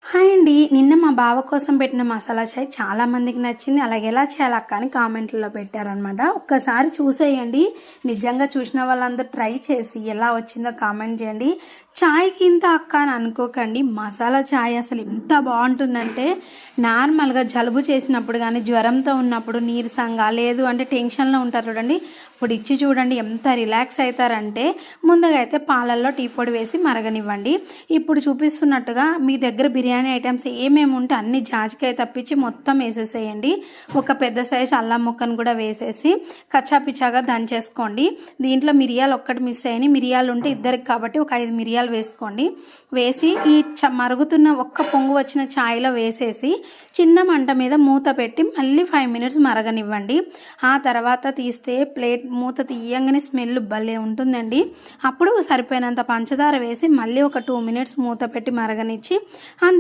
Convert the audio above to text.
Hi అండి. నిన్న మా బావ కోసం పెట్టిన మసాలా చాయ్ చాలా మందికి నచ్చింది. అలాగే ఎలా చేయాలి అక్క అని కామెంట్లలో పెట్టారనమాట. ఒక్కసారి చూసేయండి. నిజంగా చూసిన వాళ్ళందరూ ట్రై చేసి ఎలా వచ్చిందో కామెంట్ చేయండి. చాయ్కి ఇంత అక్క అని అనుకోకండి. మసాలా చాయ్ అసలు ఎంత బాగుంటుందంటే నార్మల్గా జలుబు చేసినప్పుడు కానీ జ్వరంతో ఉన్నప్పుడు నీరసంగా లేదు అంటే టెన్షన్లో ఉంటారు చూడండి, ఇప్పుడు ఇచ్చి చూడండి ఎంత రిలాక్స్ అవుతారంటే ముందుగా అయితే పాలల్లో టీ పొడి వేసి మరగనివ్వండి. ఇప్పుడు చూపిస్తున్నట్టుగా మీ దగ్గర బిర్యానీ ఐటమ్స్ ఏమేమి ఉంటే అన్ని జాజికాయ తప్పించి మొత్తం వేసేసేయండి. ఒక పెద్ద సైజు అల్లం ముక్కను కూడా వేసేసి కచ్చాపిచ్చాగా దంచేసుకోండి. దీంట్లో మిరియాలు ఒక్కటి మిస్ అయ్యి, మిరియాలు ఉంటే ఇద్దరికి కాబట్టి ఒక 5 మిరియాలు వేసుకోండి. వేసి ఈ మరుగుతున్న ఒక్క పొంగు వచ్చిన ఛాయ్లో వేసేసి చిన్న మంట మీద మూత పెట్టి మళ్ళీ 5 మినిట్స్ మరగనివ్వండి. ఆ తర్వాత తీస్తే ప్లేట్ మూత తీయంగానే స్మెల్ భలే ఉంటుందండి. అప్పుడు సరిపోయినంత పంచదార వేసి మళ్ళీ ఒక 2 మినిట్స్ మూత పెట్టి మరగనిచ్చి అంతే.